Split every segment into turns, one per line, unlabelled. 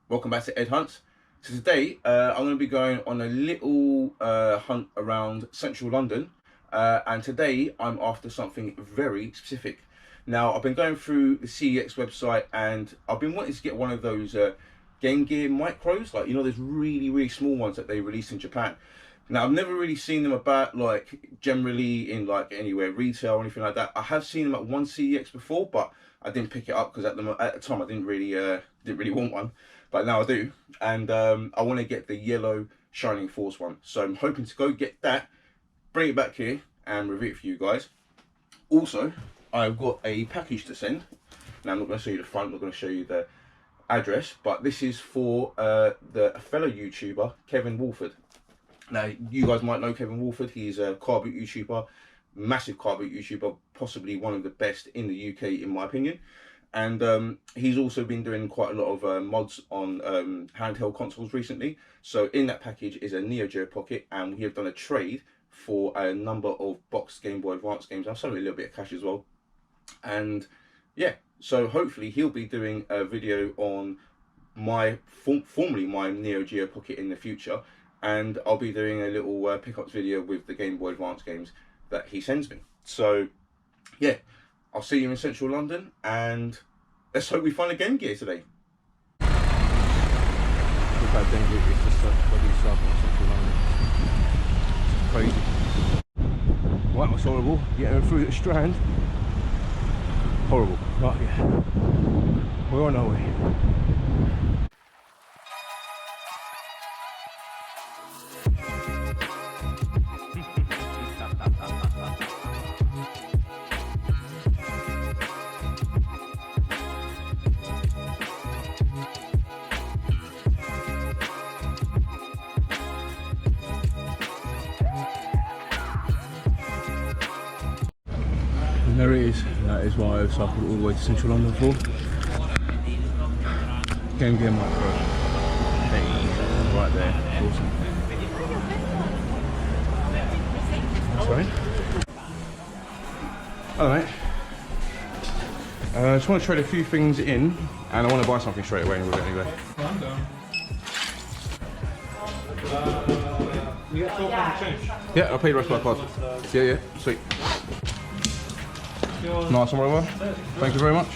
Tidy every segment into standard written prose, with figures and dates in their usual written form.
Welcome back to Ed Hunts. So today I'm going to be going on a little hunt around central London, and today I'm after something very specific. Now, I've been going through the CEX website and I've been wanting to get one of those Game Gear micros, like, you know, those really small ones that they release in Japan. Now, I've never really seen them about, like, generally in like anywhere retail or anything like that. I have seen them at one CEX before, but I didn't pick it up because at the time I didn't really want one, but now I do, and I want to get the yellow Shining Force one. So I'm hoping to go get that, bring it back here, and review it for you guys. Also, I've got a package to send. Now, I'm not going to show you the front, I'm not going to show you the address, but this is for a fellow YouTuber, Kevin Wolford. Now, you guys might know Kevin Wolford. He's a car boot YouTuber, massive car boot YouTuber, possibly one of the best in the UK in my opinion. And he's also been doing quite a lot of mods on handheld consoles recently. So in that package is a Neo Geo Pocket, and we have done a trade for a number of boxed Game Boy Advance games. I've sold a little bit of cash as well. And yeah, so hopefully he'll be doing a video on formerly my Neo Geo Pocket in the future. And I'll be doing a little pickups video with the Game Boy Advance games that he sends me. So yeah, I'll see you in central London, and let's hope we find a Game Gear today.
We've had Game Gear, it's just bloody south in central London. It's crazy. Right, that's horrible. Getting through the Strand. Horrible. Right, yeah. We're on our way. And there it is. That is what I've cycled all the way to central London for. Game Gear Micro. Hey, right there. Awesome. Sorry. Alright. I just want to trade a few things in, and I want to buy something straight away with it anyway.
You get 12 pound change?
Yeah, I'll pay the rest of my card. Yeah, sweet. Nice one, brother. Thank you very much.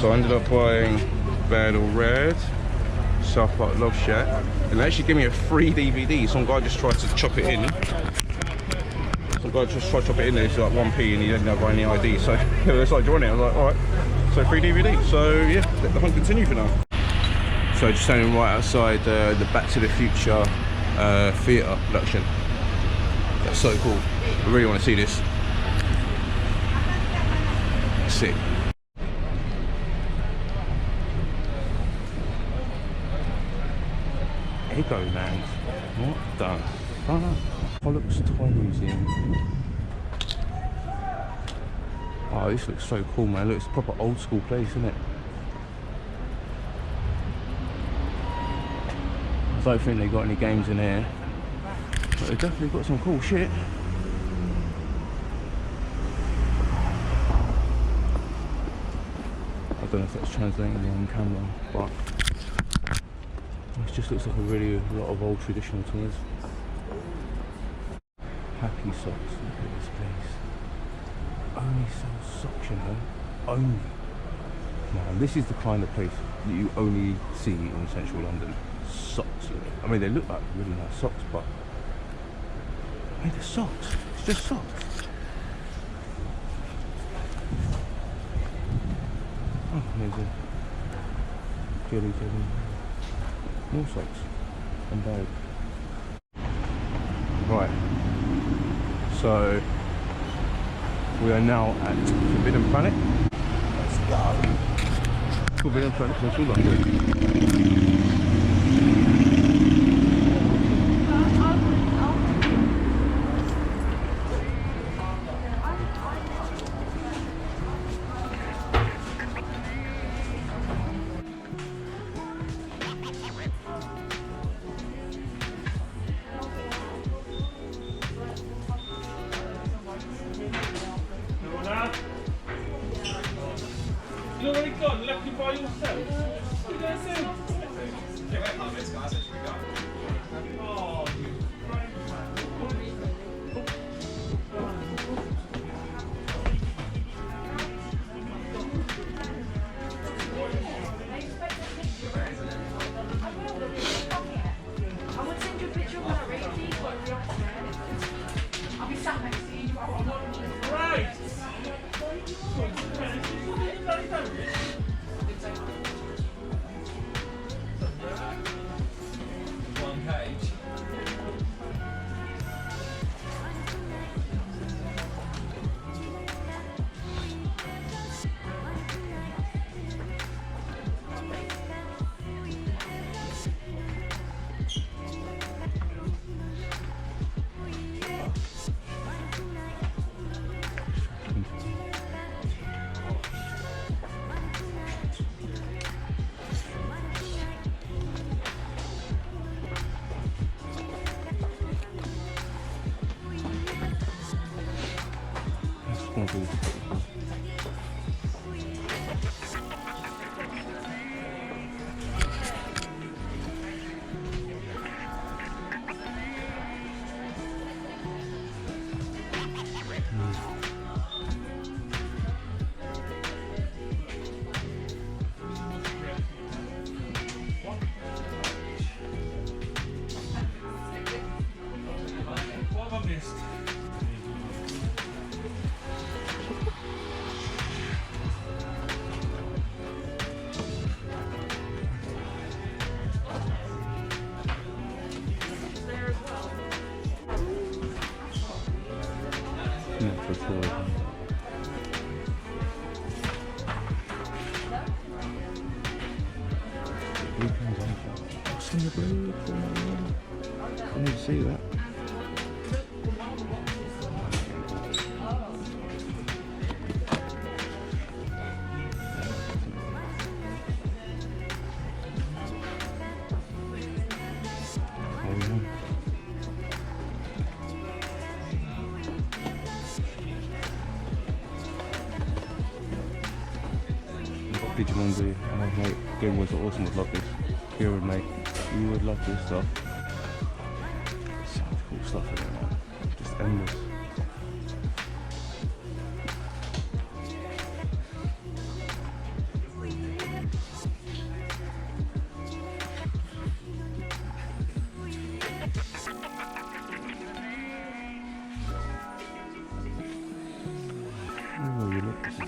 So I ended up buying Battle Red, South Park Love Shack, and they actually gave me a free DVD. Some guy just tried to chop it in. Some guy just tried to chop it in there, it's like 1p and he didn't have any ID. So yeah, it's like joining it. I was like, alright, so free DVD. So yeah, let the hunt continue for now. So just standing right outside the Back to the Future theatre production. That's so cool. I really want to see this. Sick. Ego man. What the? Pollux Toy Museum. Oh, this looks so cool, man. Look, it's a proper old school place, isn't it? I don't think they got any games in here, but they definitely got some cool shit. I don't know if that's translating on camera, but it just looks like a lot of old traditional toys. Happy Socks, look at this place. Only sells socks, you know. Only. Man, this is the kind of place that you only see in central London. Socks, you know. I mean, they look like really nice socks, but I mean, they're socks. It's just socks. Oh, there's a jelly. More socks and bag. Right. So we are now at Forbidden Planet. Let's go. Forbidden Planet, Central London.
You're already gone, left you by yourself. What are you going to do? Oh, you great man.
I would send you a picture of when I read these, but I'll be sat next to you.
Right. One page. What have I missed?
Yeah, for sure. I need to see that. Digimon's here. Oh mate, Game Boys are awesome, would love this. Kieran mate, you would love this stuff. So much cool stuff in there, man. Just endless. Oh, you look, this is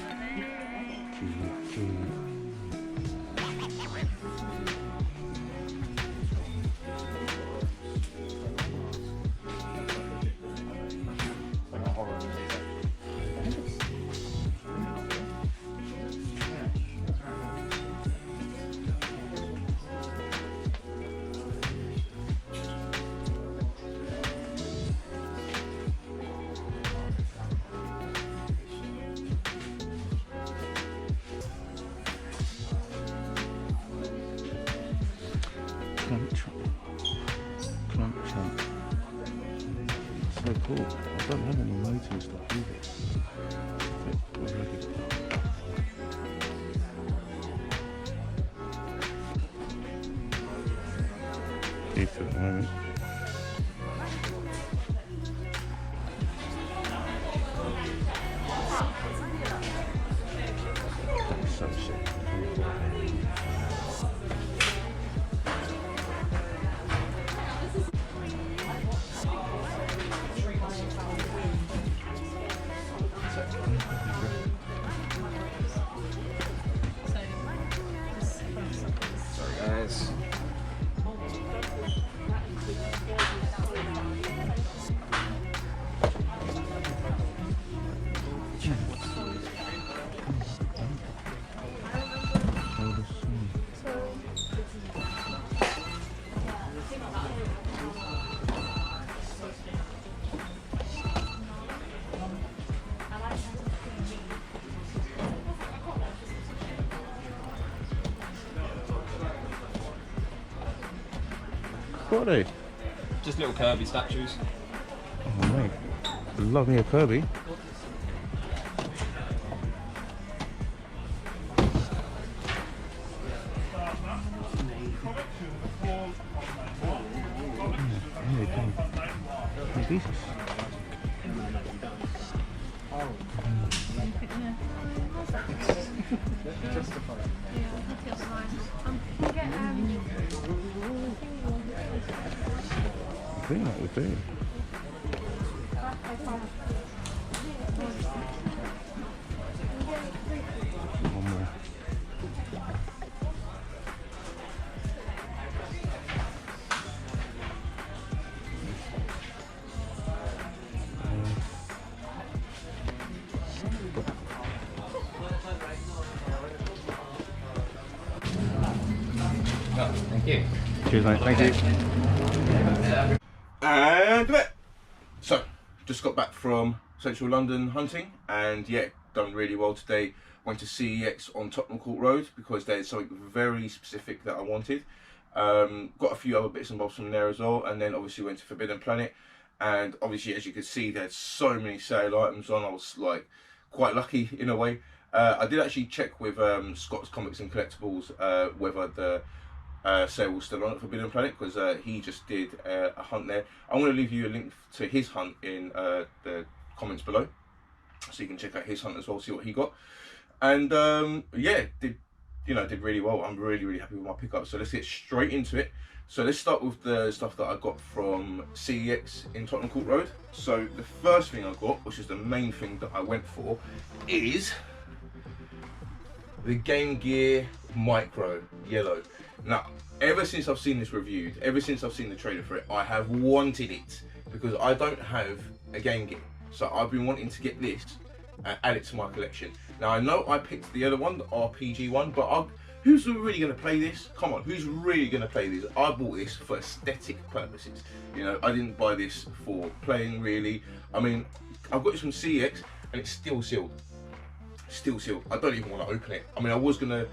so cool. I don't have any lighting stuff either. Keep it at the moment. That's so sick.
Guys.
What are they?
Just little Kirby statues.
Oh mate, love me a Kirby. Jesus. I think that would do. One more.
Oh, thank you.
Cheers mate, thank you.
And back. So, just got back from central London hunting, and yeah, done really well today. Went to CEX on Tottenham Court Road because there's something very specific that I wanted. Got a few other bits and bobs from there as well, and then obviously went to Forbidden Planet, and obviously as you can see there's so many sale items on. I was like quite lucky in a way. I did actually check with Scott's Comics and Collectibles whether the sale was still on at Forbidden Planet, because he just did a hunt there. I'm going to leave you a link to his hunt in the comments below, so you can check out his hunt as well, see what he got. And yeah, did really well. I'm really happy with my pickup. So let's get straight into it. So let's start with the stuff that I got from CEX in Tottenham Court Road. So the first thing I got, which is the main thing that I went for, is the Game Gear Micro Yellow. Now, ever since I've seen this reviewed, ever since I've seen the trailer for it, I have wanted it because I don't have a Game Gear. So I've been wanting to get this and add it to my collection. Now, I know I picked the other one, the RPG one, but who's really going to play this? Come on, who's really going to play this? I bought this for aesthetic purposes. You know, I didn't buy this for playing really. I mean, I've got this from CEX and it's still sealed. Still sealed. I don't even want to open it. I mean, I was going to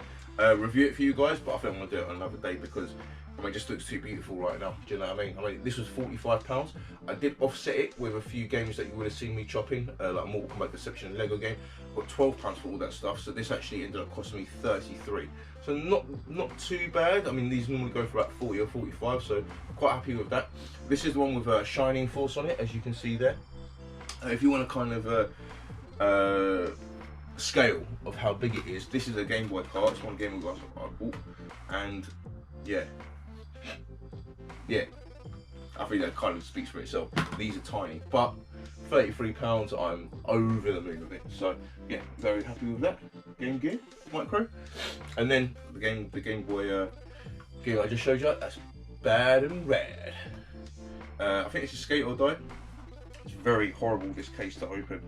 review it for you guys, but I think I'm going to do it on another day because I mean, it just looks too beautiful right now. Do you know what I mean? I mean, this was £45. I did offset it with a few games that you would have seen me chopping, like Mortal Kombat Deception and Lego game. I got £12 for all that stuff, so this actually ended up costing me 33. So not too bad. I mean, these normally go for about 40 or 45, so quite happy with that. This is the one with a Shining Force on it, as you can see there. If you want to kind of scale of how big it is, this is a Game Boy card. It's one Game Boy card I bought, and yeah, I think that kind of speaks for itself. These are tiny, but £33, I'm over the moon with it. So yeah, very happy with that. Game Gear Micro, and then the Game Boy game I just showed you. That's Bad and Red. I think it's a Skate or Die. It's very horrible, this case to open.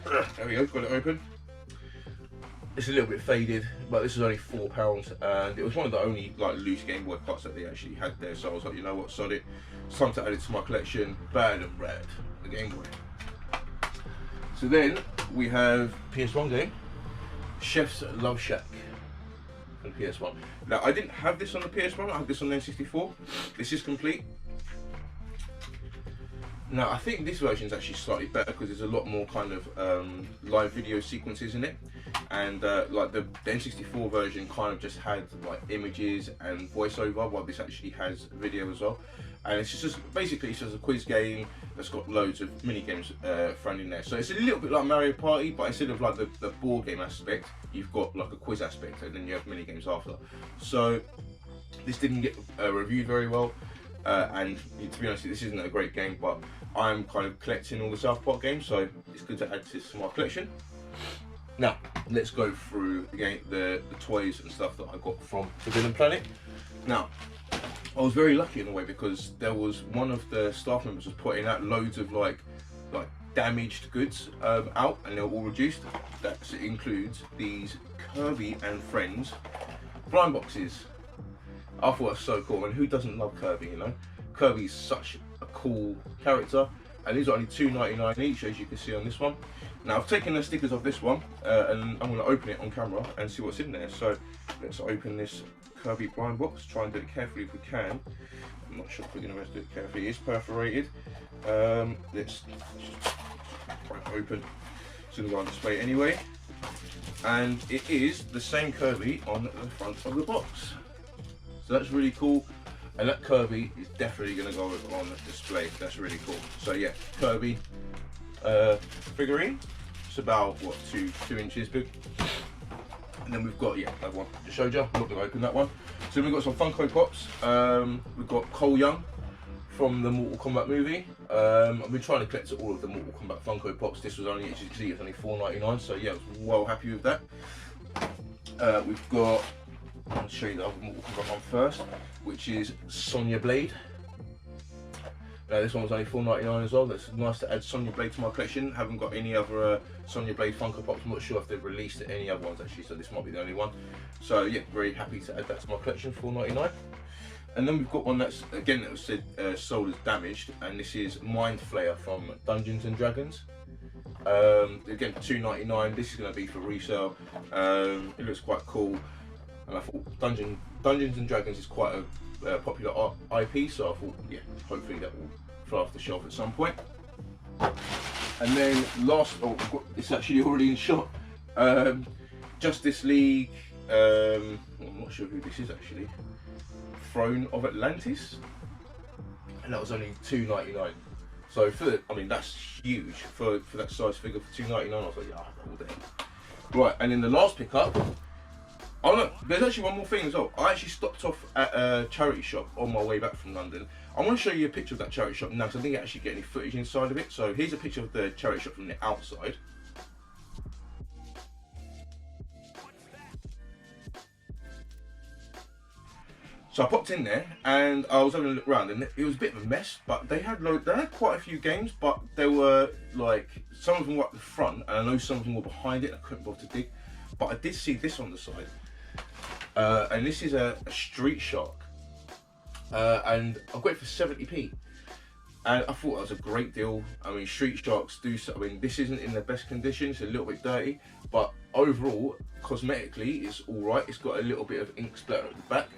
There we go, got it open. It's a little bit faded, but this is only £4, and it was one of the only like loose Game Boy cards that they actually had there. So I was like, you know what, sod it. It's time to add it to my collection. Bad and Red, the Game Boy. So then we have PS1 game, Chef's Love Shack for the PS1. Now I didn't have this on the PS1. I had this on the N64. This is complete. Now I think this version is actually slightly better because there's a lot more kind of live video sequences in it, and like the N64 version kind of just had like images and voiceover, while this actually has video as well. And it's just basically it's just a quiz game that's got loads of mini games thrown in there. So it's a little bit like Mario Party, but instead of like the board game aspect, you've got like a quiz aspect, and then you have mini games after. So this didn't get reviewed very well. And to be honest, this isn't a great game, but I'm kind of collecting all the South Park games, so it's good to add this to my collection. Now, let's go through the game, the toys and stuff that I got from Forbidden Planet. Now, I was very lucky in a way because there was one of the staff members was putting out loads of like damaged goods out, and they're all reduced. That includes these Kirby and Friends blind boxes. I thought it was so cool, and who doesn't love Kirby, you know? Kirby's such a cool character, and these are only $2.99 each, as you can see on this one. Now I've taken the stickers off this one, and I'm going to open it on camera and see what's in there. So let's open this Kirby blind box, try and do it carefully if we can. I'm not sure if we're going to be able to do it carefully. It is perforated. Let's just try and open. It's going to go on display anyway. And it is the same Kirby on the front of the box. So that's really cool, and that Kirby is definitely going to go on display. That's really cool. So yeah, Kirby figurine. It's about what 2 inches big. And then we've got that one I just showed you. I'm not going to open that one. So we've got some Funko Pops. We've got Cole Young from the Mortal Kombat movie. I've been trying to collect all of the Mortal Kombat Funko Pops. This was only, as you can see, it's only $4.99. So yeah, I was well happy with that. We've got. I'll show you the other Mortal Kombat one first, which is Sonya Blade. Now this one was only $4.99 as well. That's nice to add Sonya Blade to my collection. Haven't got any other Sonya Blade Funko Pops. I'm not sure if they've released any other ones actually, so this might be the only one. So yeah, very happy to add that to my collection, $4.99. And then we've got one that's, again, that was said sold as damaged, and this is Mind Flayer from Dungeons and Dragons. Again, $2.99. This is going to be for resale. It looks quite cool. And I thought Dungeons and Dragons is quite a popular IP, so I thought, yeah, hopefully that will fly off the shelf at some point. And then last, it's actually already in shop. Justice League. I'm not sure who this is actually. Throne of Atlantis, and that was only $2.99. So that's huge for that size figure for $2.99. I was like, yeah, all day. Right, and then the last pickup. Oh no, there's actually one more thing as well. I actually stopped off at a charity shop on my way back from London. I want to show you a picture of that charity shop now, because I didn't actually get any footage inside of it. So here's a picture of the charity shop from the outside. So I popped in there and I was having a look around, and it was a bit of a mess, but they had quite a few games, but they were like, some of them were at the front, and I know some of them were behind it, and I couldn't bother to dig. But I did see this on the side. And this is a Street Shark, and I got it for 70p, and I thought that was a great deal. I mean, Street Sharks do, I mean, this isn't in the best condition, it's a little bit dirty, but overall, cosmetically, it's all right. It's got a little bit of ink splatter at the back,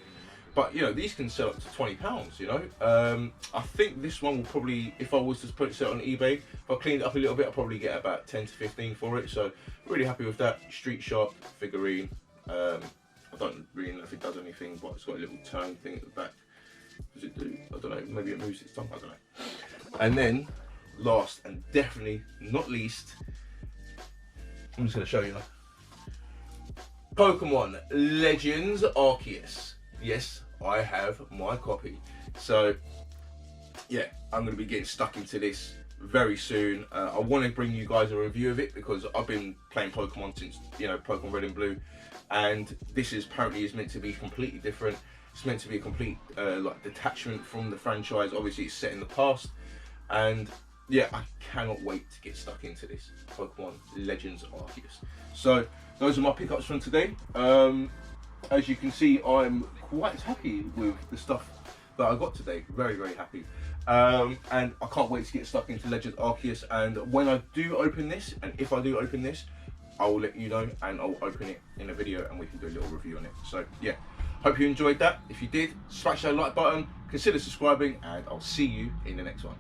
but you know, these can sell up to £20, you know. I think this one will probably, if I was to put it on eBay, if I cleaned it up a little bit, I'll probably get about 10 to 15 for it, so really happy with that. Street Shark figurine. I don't really know if it does anything, but it's got a little turn thing at the back. Does it do? I don't know, maybe it moves its tongue, I don't know. And then, last and definitely not least, I'm just going to show you. Pokemon Legends Arceus. Yes, I have my copy. So, yeah, I'm going to be getting stuck into this very soon. I want to bring you guys a review of it because I've been playing Pokemon since, you know, Pokemon Red and Blue, and this is apparently meant to be completely different. It's meant to be a complete like detachment from the franchise. Obviously, it's set in the past, and yeah, I cannot wait to get stuck into this Pokemon Legends Arceus. So those are my pickups from today. As you can see, I'm quite happy with the stuff that I got today. Very, very happy. And I can't wait to get stuck into Legends Arceus. And when I do open this, and if I do open this, I will let you know, and I'll open it in a video and we can do a little review on it. So yeah, hope you enjoyed that. If you did, smash that like button, consider subscribing, and I'll see you in the next one.